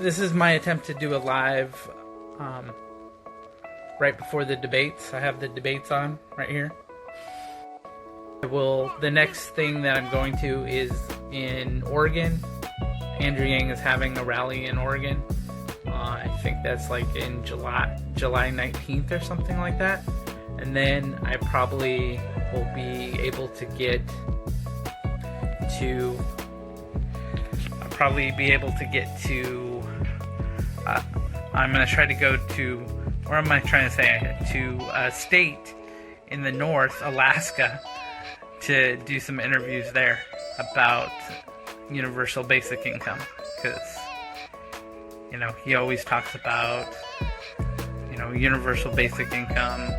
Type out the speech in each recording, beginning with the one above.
this is my attempt to do a live right before the debates. I have the debates on right here. The next thing that I'm going to is in Oregon. Andrew Yang is having a rally in Oregon. I think that's like in July 19th or something like that. And then I probably will be able to I'm going to try to go to, where am I trying to say, to a state in the north, Alaska, to do some interviews there about universal basic income, because he always talks about universal basic income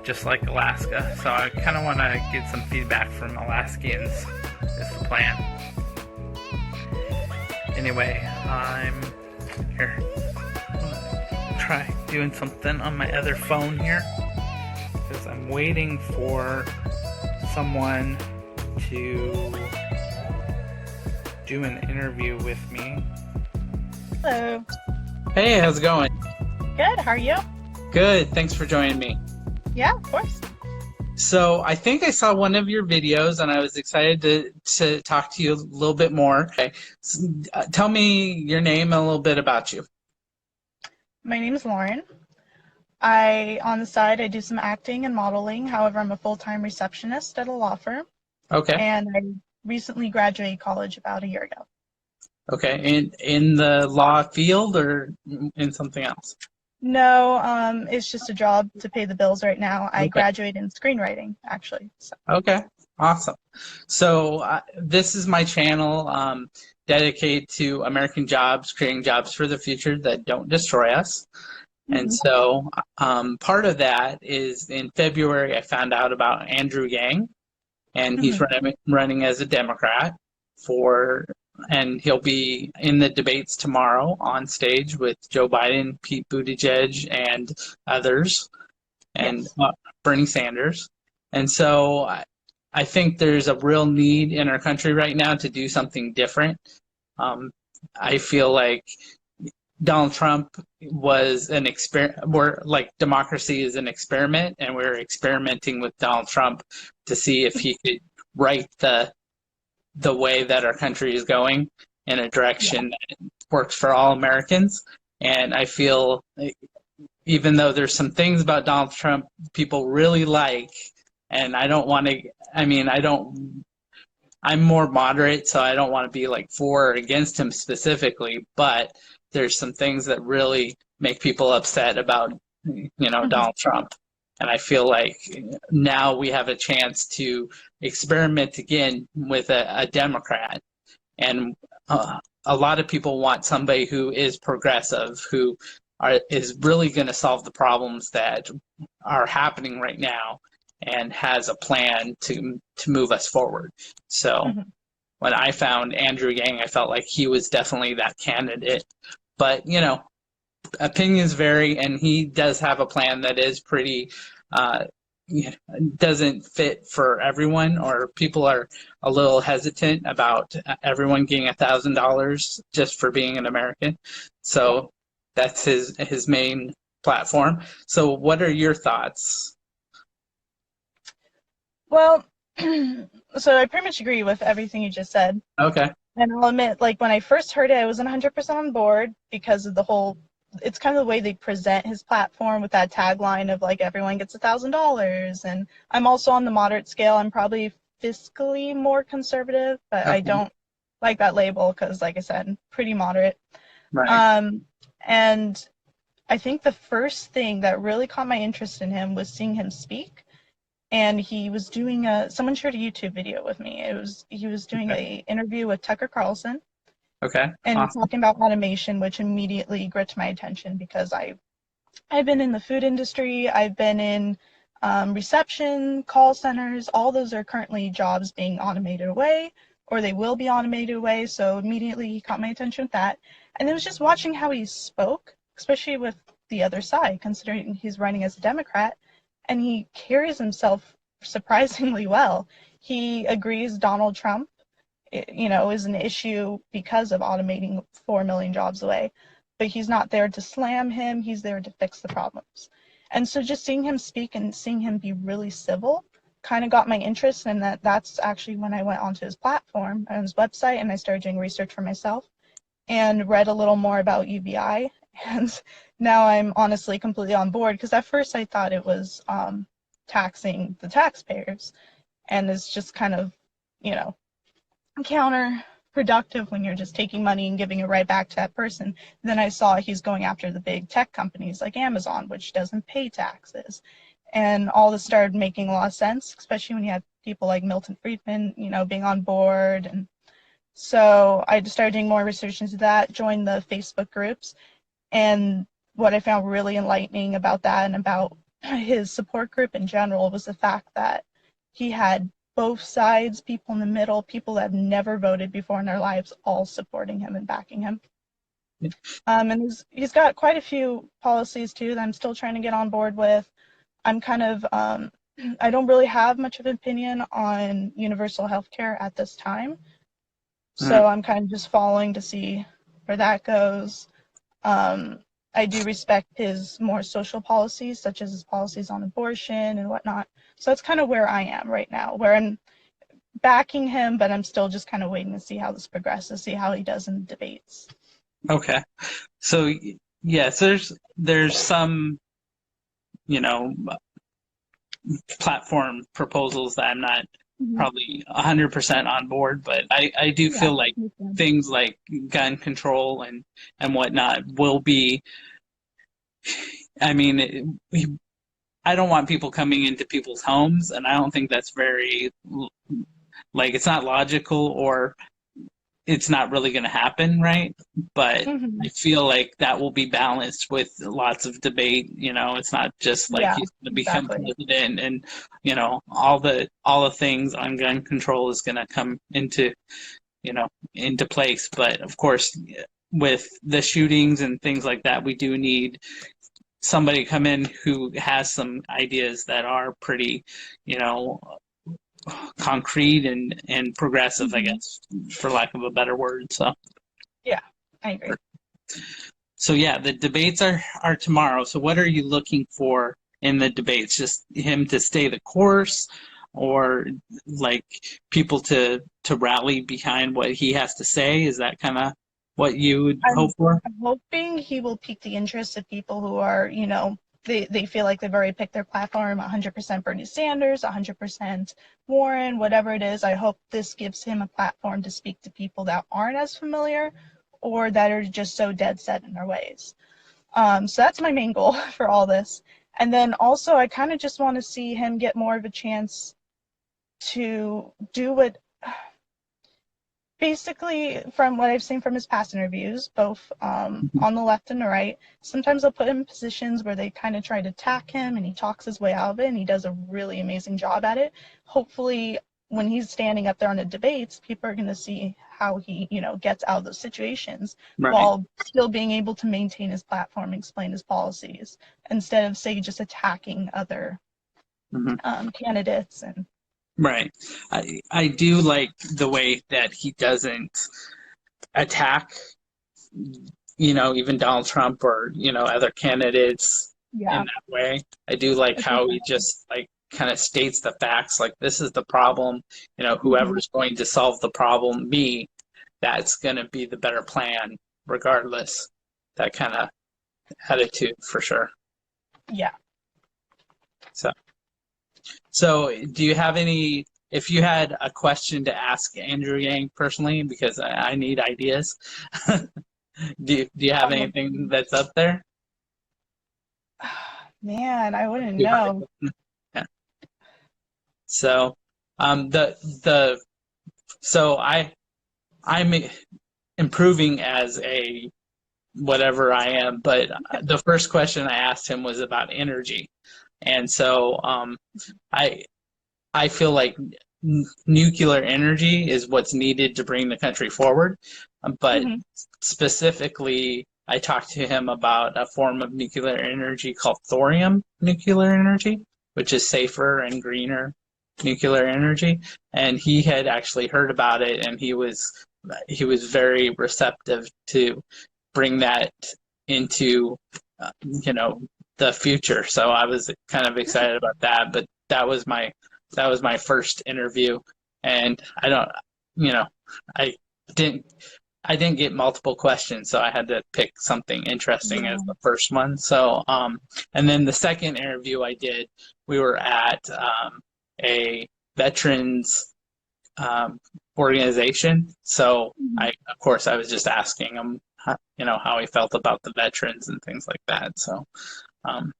just like Alaska. So I kind of want to get some feedback from Alaskans is the plan. Anyway, I'm here. Try doing something on my other phone here because I'm waiting for someone to do an interview with me. Hello. Hey, how's it going? Good, how are you? Good, thanks for joining me. Yeah, of course. So I think I saw one of your videos and I was excited to talk to you a little bit more. Okay. So, tell me your name and a little bit about you. My name is Lauren. On the side, I do some acting and modeling. However, I'm a full-time receptionist at a law firm. Okay. And I recently graduated college about a year ago. Okay. In the law field or in something else? No, it's just a job to pay the bills right now. I Okay. graduated in screenwriting, actually. So. Okay. Awesome. So this is my channel dedicated to American jobs, creating jobs for the future that don't destroy us. And so part of that is in February, I found out about Andrew Yang, and he's running as a Democrat and he'll be in the debates tomorrow on stage with Joe Biden, Pete Buttigieg, and others, and Bernie Sanders. And so I think there's a real need in our country right now to do something different. I feel like Donald Trump was an experiment, like democracy is an experiment, and we're experimenting with Donald Trump to see if he could right the way that our country is going in a direction that works for all Americans. And I feel even though there's some things about Donald Trump people really like, and I'm more moderate, so I don't want to be like for or against him specifically, but there's some things that really make people upset about, Donald Trump. And I feel like now we have a chance to experiment again with a Democrat. And a lot of people want somebody who is progressive, who is really going to solve the problems that are happening right now and has a plan to move us forward. So when I found Andrew Yang, I felt like he was definitely that candidate. But, opinions vary, and he does have a plan that is pretty doesn't fit for everyone, or people are a little hesitant about everyone getting $1,000 just for being an American. So that's his main platform. So what are your thoughts? Well, so I pretty much agree with everything you just said. Okay. And I'll admit, like, when I first heard it, I wasn't 100% on board because of it's kind of the way they present his platform with that tagline of, like, everyone gets $1,000. And I'm also on the moderate scale. I'm probably fiscally more conservative, but I don't like that label because, like I said, pretty moderate. Right. And I think the first thing that really caught my interest in him was seeing him speak. And he was doing someone shared a YouTube video with me. He was doing an interview with Tucker Carlson. Okay. And Awesome. talking about automation, which immediately gripped my attention because I've been in the food industry, I've been in reception, call centers. All those are currently jobs being automated away, or they will be automated away. So immediately he caught my attention with that. And it was just watching how he spoke, especially with the other side, considering he's running as a Democrat. And he carries himself surprisingly well. He agrees Donald Trump is an issue because of automating 4 million jobs away. But he's not there to slam him, he's there to fix the problems. And so just seeing him speak and seeing him be really civil kind of got my interest, and that's actually when I went onto his platform and his website, and I started doing research for myself and read a little more about UBI. And now I'm honestly completely on board, because at first I thought it was taxing the taxpayers, and it's just kind of, counterproductive when you're just taking money and giving it right back to that person. Then I saw he's going after the big tech companies like Amazon, which doesn't pay taxes. And all this started making a lot of sense, especially when you had people like Milton Friedman, being on board. And so I just started doing more research into that, joined the Facebook groups. And what I found really enlightening about that and about his support group in general was the fact that he had both sides, people in the middle, people that have never voted before in their lives, all supporting him and backing him. And he's got quite a few policies too that I'm still trying to get on board with. I'm kind of, I don't really have much of an opinion on universal health care at this time. So I'm kind of just following to see where that goes. I do respect his more social policies, such as his policies on abortion and whatnot. So that's kind of where I am right now, where I'm backing him, but I'm still just kind of waiting to see how this progresses, see how he does in the debates. Okay. So, yes, there's some, platform proposals that I'm not probably 100% on board, but I do feel like things like gun control and whatnot will be, I mean, I don't want people coming into people's homes, and I don't think that's very, it's not logical, or it's not really going to happen, right? But I feel like that will be balanced with lots of debate. It's not just like he's going to become president, and all the things on gun control is going to come into place. But of course, with the shootings and things like that, we do need somebody come in who has some ideas that are pretty, concrete and progressive, I guess, for lack of a better word. So yeah, I agree. So yeah, the debates are tomorrow. So what are you looking for in the debates? Just him to stay the course, or like people to rally behind what he has to say? Is that kind of what you would hope for? I'm hoping he will pique the interest of people who are, they feel like they've already picked their platform, 100% Bernie Sanders, 100% Warren, whatever it is. I hope this gives him a platform to speak to people that aren't as familiar or that are just so dead set in their ways. So that's my main goal for all this. And then also I kind of just want to see him get more of a chance to do what, basically, from what I've seen from his past interviews, both on the left and the right, sometimes they'll put him in positions where they kind of try to attack him, and he talks his way out of it, and he does a really amazing job at it. Hopefully, when he's standing up there on the debates, people are going to see how he, gets out of those situations, right, while still being able to maintain his platform and explain his policies, instead of, say, just attacking other candidates. And right. I do like the way that he doesn't attack, even Donald Trump or, other candidates in that way. I do like how he just kind of states the facts, like, this is the problem, whoever's going to solve the problem, that's going to be the better plan regardless. That kind of attitude for sure. Yeah. So do you have any, if you had a question to ask Andrew Yang personally, because I need ideas, do you have anything that's up there? Man, I wouldn't know. Yeah. So, I'm improving as a whatever I am, but the first question I asked him was about energy. And so I feel like nuclear energy is what's needed to bring the country forward. But specifically, I talked to him about a form of nuclear energy called thorium nuclear energy, which is safer and greener nuclear energy, and he had actually heard about it, and he was very receptive to bring that into you know, the future. So I was kind of excited about that. But that was my first interview, and I don't, you know, I didn't I didn't get multiple questions, so I had to pick something interesting as Yeah. the first one. So, and then the second interview I did, we were at a veterans um, organization. So Mhm. of course, I was just asking him, you know, how he felt about the veterans and things like that. Um,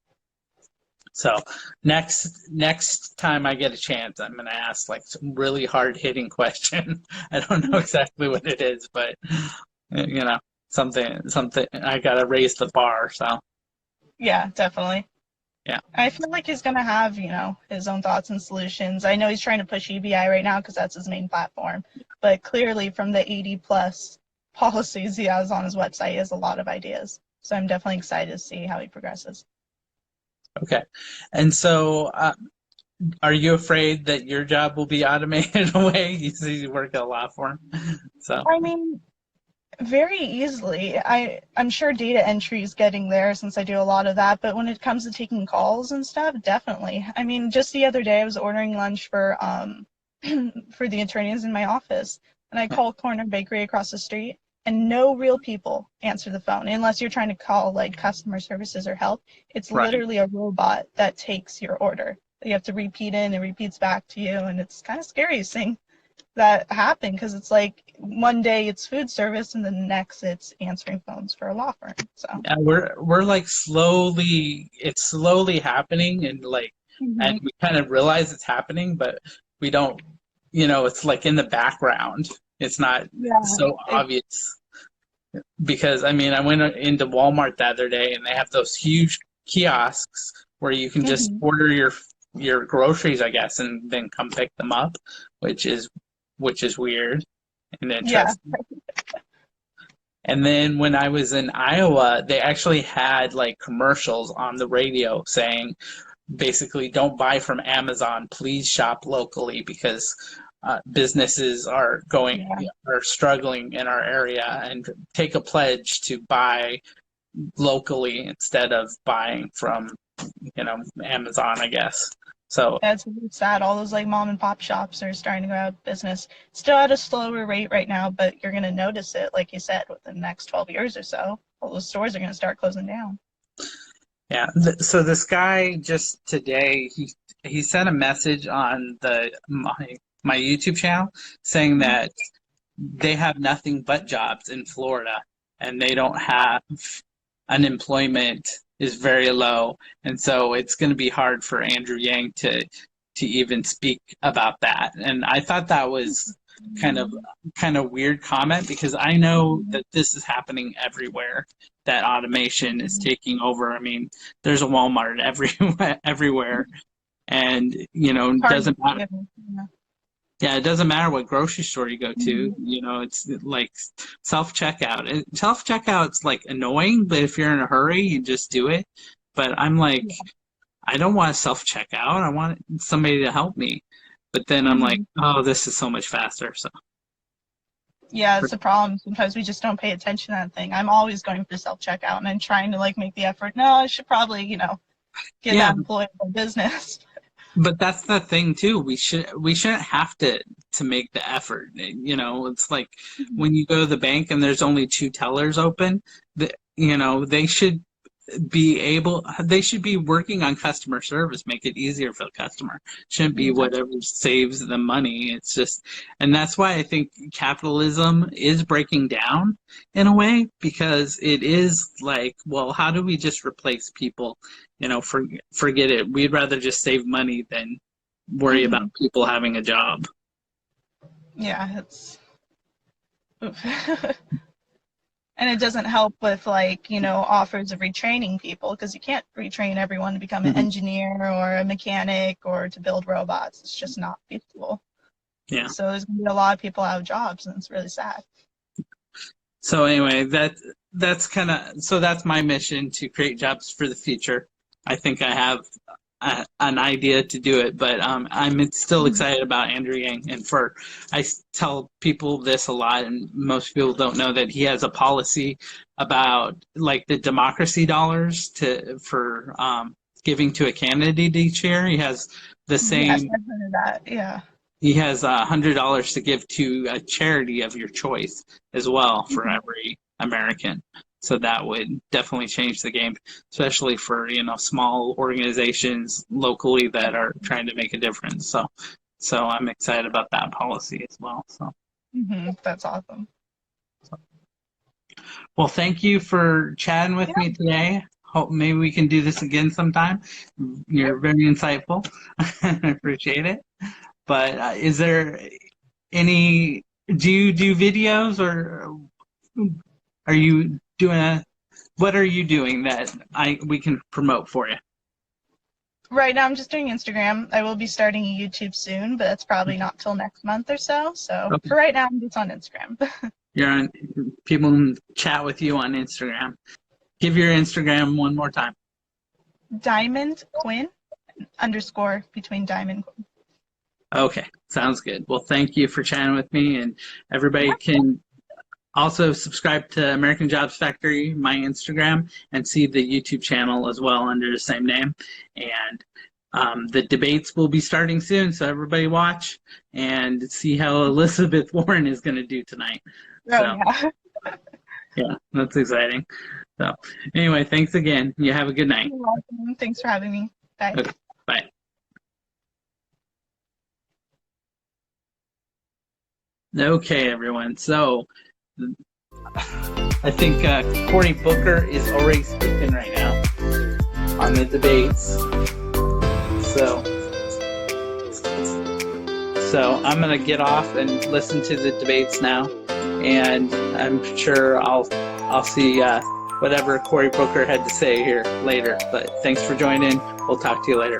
so next time I get a chance, I'm gonna ask like some really hard hitting question. I don't know exactly what it is, but you know, something I gotta raise the bar. So Yeah, definitely. yeah, I feel like he's gonna have, his own thoughts and solutions. I know he's trying to push EBI right now because that's his main platform, but clearly from the 80 plus policies he has on his website, he has a lot of ideas. So I'm definitely excited to see how he progresses. okay. And so, are you afraid that your job will be automated away? You work at a law firm, so I mean, very easily. I'm sure data entry is getting there since I do a lot of that, but when it comes to taking calls and stuff, definitely. I mean, just the other day I was ordering lunch for for the attorneys in my office, and I call Corner Bakery across the street, and no real people answer the phone unless you're trying to call like customer services or help. It's right. literally a robot that takes your order. You have to repeat in and repeats back to you, and it's kind of scary seeing that happen because it's like one day it's food service and the next it's answering phones for a law firm. So Yeah, we're like it's slowly happening, and like, and hmm we kind of realize it's happening, but we don't, you know, it's like in the background. It's not yeah, so obvious because I mean, I went into Walmart the other day, and they have those huge kiosks where you can just hmm order your groceries, I guess, and then come pick them up, which is which is weird and yeah, interesting. And then when I was in Iowa, they actually had like commercials on the radio saying basically, don't buy from Amazon, please shop locally because businesses yeah. are struggling in our area, and take a pledge to buy locally instead of buying from, you know, Amazon, I guess. So That's really sad. All those like mom and pop shops are starting to go out of business. Still at a slower rate right now, but you're gonna notice it, like you said, within the next 12 years or so. All those stores are gonna start closing down. yeah, so this guy just today he sent a message on the my YouTube channel saying Mhm. that they have nothing but jobs in Florida, and they don't have unemployment is very low, and so it's going to be hard for Andrew Yang to even speak about that. And I thought that was kind of kind of weird comment because I know that this is happening everywhere. That automation is taking over. I mean, there's a Walmart everywhere, and you know, it Target. doesn't matter. Yeah. Yeah, it doesn't matter what grocery store you go to. Mhm. You know, it's like self checkout. Self checkout's like annoying, but if you're in a hurry, you just do it. But I'm like, I don't want to self checkout. I want somebody to help me. But then I'm like, Mhm. oh, this is so much faster. So Yeah, it's a problem. Sometimes we just don't pay attention to that thing. I'm always going for self checkout and I'm trying to like make the effort. No, I should probably, get yeah, that employee a business. but that's the thing too. We shouldn't have to make the effort. You know, it's like when you go to the bank and there's only two tellers open. You know, they should be working on customer service, make it easier for the customer. Shouldn't be Exactly. whatever saves the money. It's just, and that's why I think capitalism is breaking down in a way, because it is like, well, how do we just replace people? You know, forget it. We'd rather just save money than worry about hmm people having a job. Yeah, it's oof. And it doesn't help with like, offers of retraining people because you can't retrain everyone to become an Mhm. engineer or a mechanic or to build robots. It's just not feasible. Yeah. So there's gonna be a lot of people out of jobs and it's really sad. So anyway, that's kind of, so that's my mission, to create jobs for the future. I think I have an idea to do it, but I'm still excited about Andrew Yang. And I tell people this a lot, and most people don't know that he has a policy about like the democracy dollars for giving to a candidate each year. He has the same. Yes, I've heard of that. Yeah. He has $100 to give to a charity of your choice as well for every American. So that would definitely change the game, especially for small organizations locally that are trying to make a difference. So I'm excited about that policy as well. So That's awesome. Well, thank you for chatting with me today. Hope maybe we can do this again sometime. You're very insightful. I appreciate it. But is there any? Do you do videos, or are you doing what are you doing that we can promote for you? Right now I'm just doing Instagram. I will be starting a YouTube soon, but that's probably not till next month or so. So for right now I'm just on Instagram. People can chat with you on Instagram. Give your Instagram one more time. Diamond Quinn _ between Diamond Quinn. Okay, sounds good. Well, thank you for chatting with me, and everybody can also subscribe to American Jobs Factory, my Instagram, and see the YouTube channel as well under the same name. And the debates will be starting soon, so everybody watch and see how Elizabeth Warren is going to do tonight. Yeah, that's exciting. So anyway, thanks again. You have a good night. You're welcome. Thanks for having me. Bye. Okay, bye. Okay, everyone. So I think Cory Booker is already speaking right now on the debates. So I'm gonna get off and listen to the debates now, and I'm sure I'll see whatever Cory Booker had to say here later. But thanks for joining. We'll talk to you later.